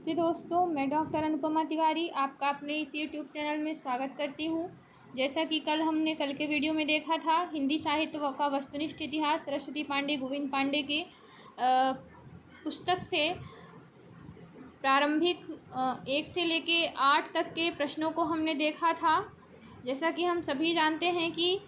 नमस्ते दोस्तों, मैं डॉक्टर अनुपमा तिवारी आपका अपने इस यूट्यूब चैनल में स्वागत करती हूँ। जैसा कि हमने कल के वीडियो में देखा था, हिंदी साहित्य का वस्तुनिष्ठ इतिहास सरस्वती पांडे गोविंद पांडे के पुस्तक से प्रारंभिक 1 से लेके 8 तक के प्रश्नों को हमने देखा था। जैसा कि हम सभी जानते हैं कि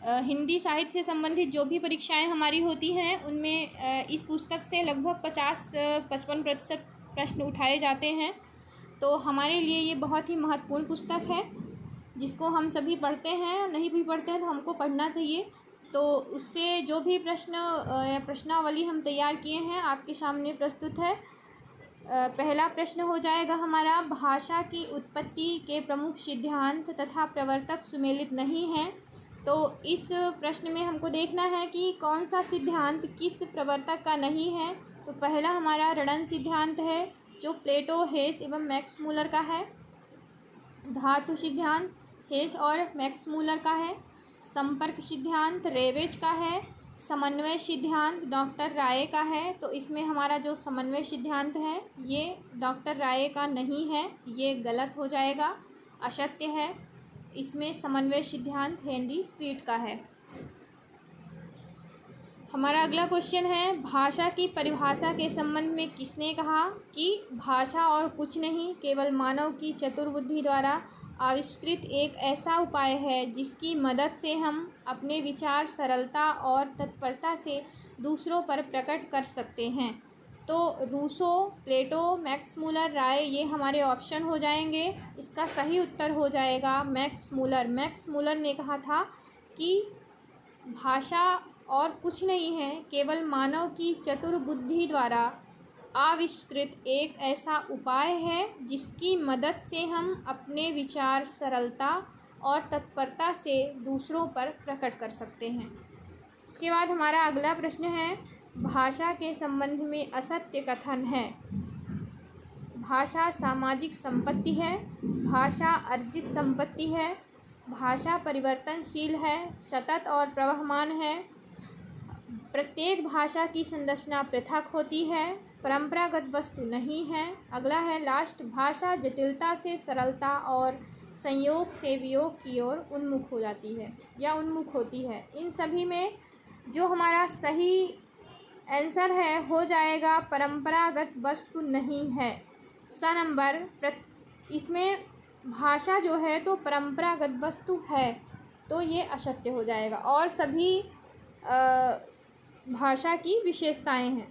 हिंदी साहित्य से संबंधित जो भी परीक्षाएं हमारी होती हैं उनमें इस पुस्तक से लगभग 50-55% प्रश्न उठाए जाते हैं। तो हमारे लिए ये बहुत ही महत्वपूर्ण पुस्तक है जिसको हम सभी पढ़ते हैं, नहीं भी पढ़ते हैं तो हमको पढ़ना चाहिए। तो उससे जो भी प्रश्नावली हम तैयार किए हैं आपके सामने प्रस्तुत है। पहला प्रश्न हो जाएगा हमारा, भाषा की उत्पत्ति के प्रमुख सिद्धांत तथा प्रवर्तक सुमेलित नहीं हैं। तो इस प्रश्न में हमको देखना है कि कौन सा सिद्धांत किस प्रवर्तक का नहीं है। तो पहला हमारा रणन सिद्धांत है जो प्लेटो, हेस एवं मैक्स मूलर का है। धातु सिद्धांत हेस और मैक्स मूलर का है। संपर्क सिद्धांत रेवेज का है। समन्वय सिद्धांत डॉक्टर राय का है। तो इसमें हमारा जो समन्वय सिद्धांत है ये डॉक्टर राय का नहीं है, ये गलत हो जाएगा, असत्य है। इसमें समन्वय सिद्धांत हेनरी स्वीट का है। हमारा अगला क्वेश्चन है, भाषा की परिभाषा के संबंध में किसने कहा कि भाषा और कुछ नहीं केवल मानव की चतुर्बुद्धि द्वारा आविष्कृत एक ऐसा उपाय है जिसकी मदद से हम अपने विचार सरलता और तत्परता से दूसरों पर प्रकट कर सकते हैं। तो रूसो, प्लेटो, मैक्स मूलर, राय ये हमारे ऑप्शन हो जाएंगे। इसका सही उत्तर हो जाएगा मैक्स मूलर। मैक्स मूलर ने कहा था कि भाषा और कुछ नहीं है केवल मानव की चतुर बुद्धि द्वारा आविष्कृत एक ऐसा उपाय है जिसकी मदद से हम अपने विचार सरलता और तत्परता से दूसरों पर प्रकट कर सकते हैं। उसके बाद हमारा अगला प्रश्न है, भाषा के संबंध में असत्य कथन है। भाषा सामाजिक संपत्ति है, भाषा अर्जित संपत्ति है, भाषा परिवर्तनशील है, सतत और प्रवहमान है, प्रत्येक भाषा की संरचना पृथक होती है, परंपरागत वस्तु नहीं है। अगला है लास्ट, भाषा जटिलता से सरलता और संयोग से वियोग की ओर उन्मुख हो जाती है या उन्मुख होती है। इन सभी में जो हमारा सही आंसर है हो जाएगा परंपरागत वस्तु नहीं है। स नंबर इसमें भाषा जो है तो परंपरागत वस्तु है, तो ये असत्य हो जाएगा। और सभी भाषा की विशेषताएं हैं।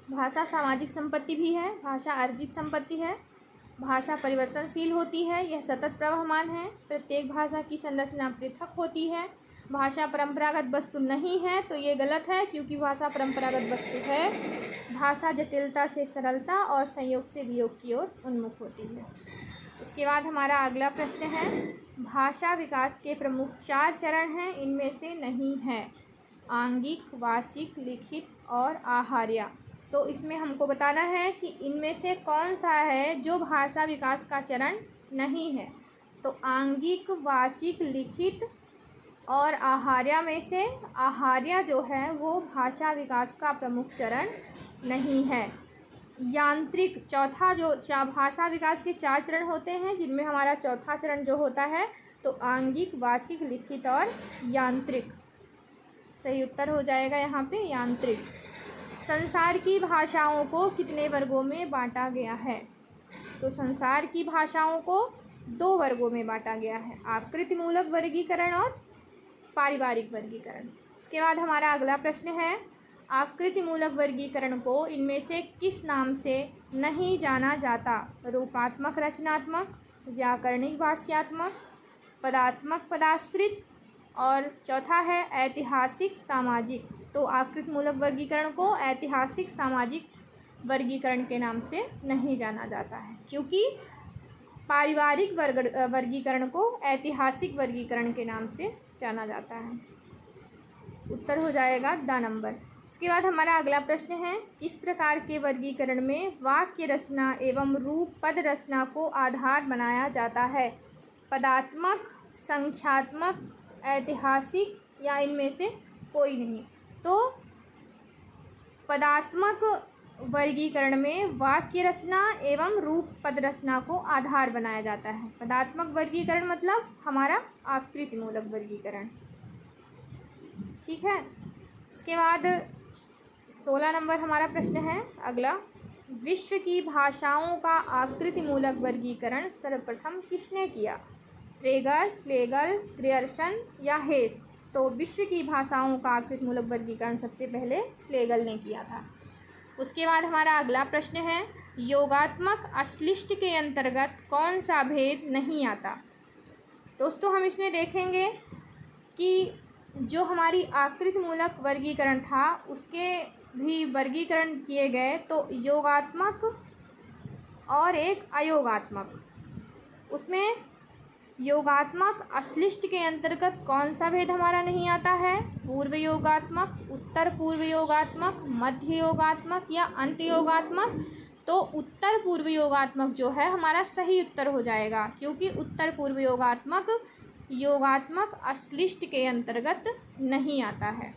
भाषा सामाजिक संपत्ति भी है, भाषा अर्जित संपत्ति है, भाषा परिवर्तनशील होती है, यह सतत प्रवहमान है, प्रत्येक भाषा की संरचना पृथक होती है, भाषा परंपरागत वस्तु नहीं है, तो ये गलत है क्योंकि भाषा परंपरागत वस्तु है। भाषा जटिलता से सरलता और संयोग से वियोग की ओर उन्मुख होती है। उसके बाद हमारा अगला प्रश्न है, भाषा विकास के प्रमुख 4 चरण हैं, इनमें से नहीं है। आंगिक, वाचिक, लिखित और आहार्य। तो इसमें हमको बताना है कि इनमें से कौन सा है जो भाषा विकास का चरण नहीं है। तो आंगिक, वाचिक, लिखित और आहार्य में से आहार्य जो है वो भाषा विकास का प्रमुख चरण नहीं है। यांत्रिक, चौथा जो भाषा विकास के 4 चरण होते हैं जिनमें हमारा चौथा चरण जो होता है तो आंगिक, वाचिक, लिखित और यांत्रिक। सही उत्तर हो जाएगा यहाँ पे यांत्रिक। संसार की भाषाओं को कितने वर्गों में बांटा गया है? तो संसार की भाषाओं को 2 वर्गों में बांटा गया है, आकृतिमूलक वर्गीकरण और पारिवारिक वर्गीकरण। उसके बाद हमारा अगला प्रश्न है, आकृतिमूलक वर्गीकरण को इनमें से किस नाम से नहीं जाना जाता? रूपात्मक रचनात्मक, व्याकरणिक वाक्यात्मक, पदात्मक पदाश्रित और चौथा है ऐतिहासिक सामाजिक। तो आकृतिमूलक वर्गीकरण को ऐतिहासिक सामाजिक वर्गीकरण के नाम से नहीं जाना जाता है क्योंकि पारिवारिक वर्गीकरण को ऐतिहासिक वर्गीकरण के नाम से जाना जाता है। उत्तर हो जाएगा द नंबर। इसके बाद हमारा अगला प्रश्न है, किस प्रकार के वर्गीकरण में वाक्य रचना एवं रूप पद रचना को आधार बनाया जाता है? पदात्मक, संख्यात्मक, ऐतिहासिक या इनमें से कोई नहीं? तो पदात्मक वर्गीकरण में वाक्य रचना एवं रूप पद रचना को आधार बनाया जाता है। पदात्मक वर्गीकरण मतलब हमारा आकृति मूलक वर्गीकरण। ठीक है। उसके बाद 16 नंबर हमारा प्रश्न है अगला, विश्व की भाषाओं का आकृति मूलक वर्गीकरण सर्वप्रथम किसने किया? ट्रेगर, स्लेगल, ग्रियर्सन या हेस? तो विश्व की भाषाओं का आकृति मूलक वर्गीकरण सबसे पहले स्लेगल ने किया था। उसके बाद हमारा अगला प्रश्न है, योगात्मक अश्लिष्ट के अंतर्गत कौन सा भेद नहीं आता? दोस्तों हम इसमें देखेंगे कि जो हमारी आकृति मूलक वर्गीकरण था उसके भी वर्गीकरण किए गए, तो योगात्मक और एक अयोगात्मक। उसमें योगात्मक अश्लिष्ट के अंतर्गत कौन सा भेद हमारा नहीं आता है? पूर्व योगात्मक, उत्तर पूर्व योगात्मक, मध्य योगात्मक या अंत योगात्मक? तो उत्तर पूर्व योगात्मक जो है हमारा सही उत्तर हो जाएगा, क्योंकि उत्तर पूर्व योगात्मक अश्लिष्ट के अंतर्गत नहीं आता है।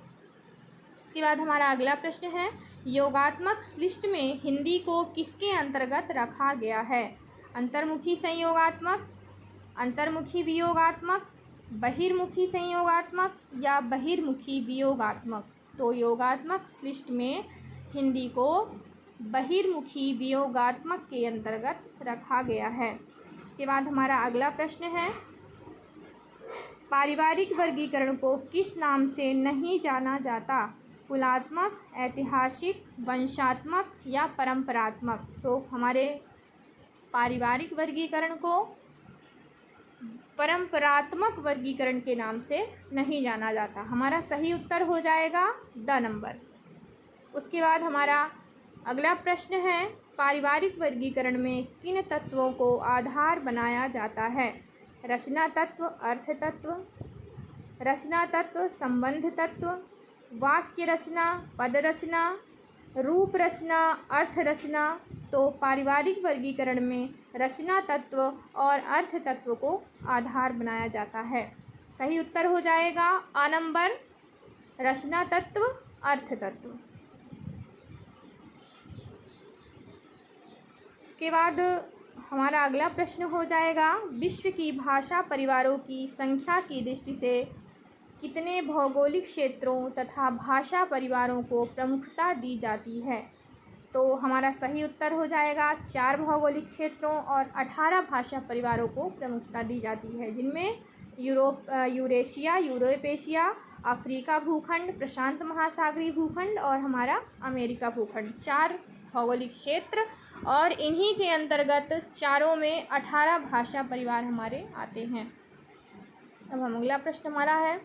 इसके बाद हमारा अगला प्रश्न है, योगात्मक श्लिष्ट में हिंदी को किसके अंतर्गत रखा गया है? अंतर्मुखी संयोगात्मक, अंतर्मुखी वियोगात्मक, बहिर्मुखी संयोगात्मक या बहिर्मुखी वियोगात्मक? तो योगात्मक श्लिष्ट में हिंदी को बहिर्मुखी वियोगात्मक के अंतर्गत रखा गया है। इसके बाद हमारा अगला प्रश्न है, पारिवारिक वर्गीकरण को किस नाम से नहीं जाना जाता? कुलात्मक, ऐतिहासिक, वंशात्मक या परंपरात्मक? तो हमारे पारिवारिक वर्गीकरण को परंपरात्मक वर्गीकरण के नाम से नहीं जाना जाता। हमारा सही उत्तर हो जाएगा ड नंबर। उसके बाद हमारा अगला प्रश्न है, पारिवारिक वर्गीकरण में किन तत्वों को आधार बनाया जाता है? रचना तत्व, अर्थ तत्व, रचना तत्व, संबंध तत्व, वाक्य रचना, पद रचना, रूप रचना, अर्थ रचना? तो पारिवारिक वर्गीकरण में रचना तत्व और अर्थ तत्व को आधार बनाया जाता है। सही उत्तर हो जाएगा आ नंबर, रचना तत्व, अर्थ तत्व। उसके बाद हमारा अगला प्रश्न हो जाएगा, विश्व की भाषा परिवारों की संख्या की दृष्टि से कितने भौगोलिक क्षेत्रों तथा भाषा परिवारों को प्रमुखता दी जाती है? तो हमारा सही उत्तर हो जाएगा 4 भौगोलिक क्षेत्रों और 18 भाषा परिवारों को प्रमुखता दी जाती है, जिनमें यूरेशिया, यूरोप एशिया, अफ्रीका भूखंड, प्रशांत महासागरीय भूखंड और हमारा अमेरिका भूखंड। 4 भौगोलिक क्षेत्र और इन्हीं के अंतर्गत चारों में 18 भाषा परिवार हमारे आते हैं। अब हम अगला प्रश्न हमारा है,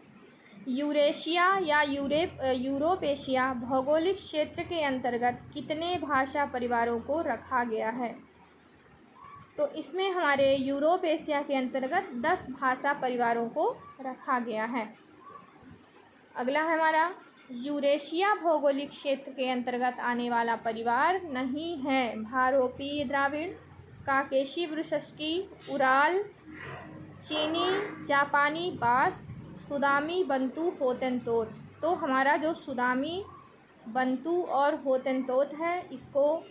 यूरेशिया या यूरोप एशिया भौगोलिक क्षेत्र के अंतर्गत कितने भाषा परिवारों को रखा गया है? तो इसमें हमारे यूरोप एशिया के अंतर्गत 10 भाषा परिवारों को रखा गया है। अगला है हमारा, यूरेशिया भौगोलिक क्षेत्र के अंतर्गत आने वाला परिवार नहीं है? भारोपीय द्राविड़, काकेशी ब्रुशस्की, उराल, चीनी, जापानी बास्क, सुदामी, बंतु, होतेनतोत? तो हमारा जो सुदामी, बंतु और होतेनतोत है, इसको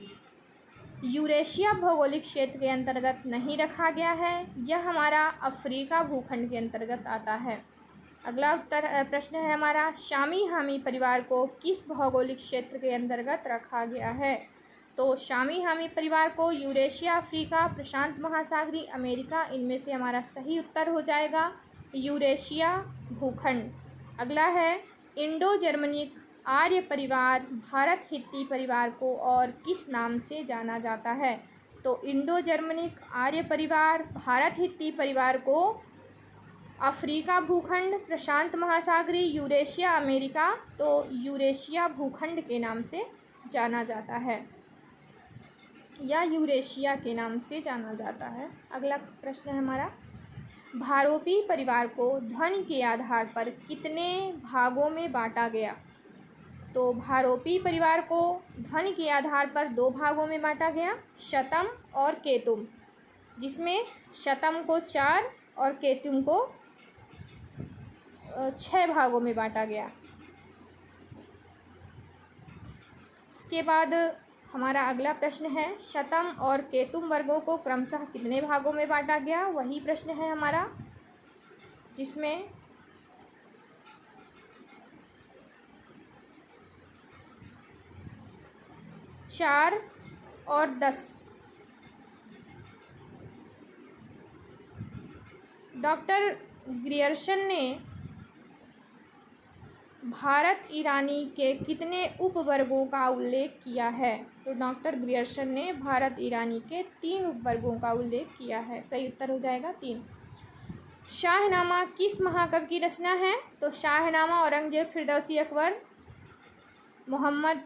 यूरेशिया भौगोलिक क्षेत्र के अंतर्गत नहीं रखा गया है। यह हमारा अफ्रीका भूखंड के अंतर्गत आता है। अगला प्रश्न है हमारा, शामी हामी परिवार को किस भौगोलिक क्षेत्र के अंतर्गत रखा गया है? तो शामी हामी परिवार को यूरेशिया, अफ्रीका, प्रशांत महासागरीय, अमेरिका, इनमें से हमारा सही उत्तर हो जाएगा यूरेशिया भूखंड। अगला है, इंडो जर्मनिक आर्य परिवार भारत हित्ती परिवार को और किस नाम से जाना जाता है? तो इंडो जर्मनिक आर्य परिवार भारत हित्ती परिवार को अफ्रीका भूखंड, प्रशांत महासागरीय, यूरेशिया, अमेरिका, तो यूरेशिया भूखंड के नाम से जाना जाता है या यूरेशिया के नाम से जाना जाता है। अगला प्रश्न है हमारा, भारोपी परिवार को ध्वनि के आधार पर कितने भागों में बांटा गया? तो भारोपी परिवार को ध्वनि के आधार पर 2 भागों में बांटा गया, शतम और केतुम, जिसमें शतम को 4 और केतुम को 6 भागों में बांटा गया। इसके बाद हमारा अगला प्रश्न है, शतम और केतुम वर्गों को क्रमशः कितने भागों में बांटा गया? वही प्रश्न है हमारा, जिसमें 4 और 10। डॉक्टर ग्रियर्सन ने भारत ईरानी के कितने उपवर्गों का उल्लेख किया है? तो डॉक्टर ग्रियर्सन ने भारत ईरानी के 3 उपवर्गों का उल्लेख किया है। सही उत्तर हो जाएगा 3। शाहनामा किस महाकवि की रचना है? तो शाहनामा औरंगजेब, फिरदौसी, अकबर, मोहम्मद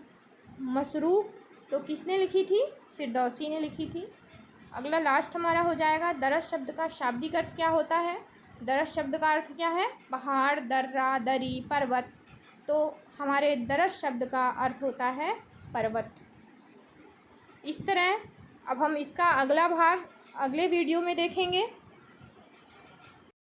मसरूफ़, तो किसने लिखी थी? फिरदौसी ने लिखी थी। अगला लास्ट हमारा हो जाएगा, दरस शब्द का शाब्दिक अर्थ क्या होता है? दरस शब्द का अर्थ क्या है? पहाड़, दर्रा, दरी, पर्वत। तो हमारे दरस शब्द का अर्थ होता है पर्वत। इस तरह अब हम इसका अगला भाग अगले वीडियो में देखेंगे।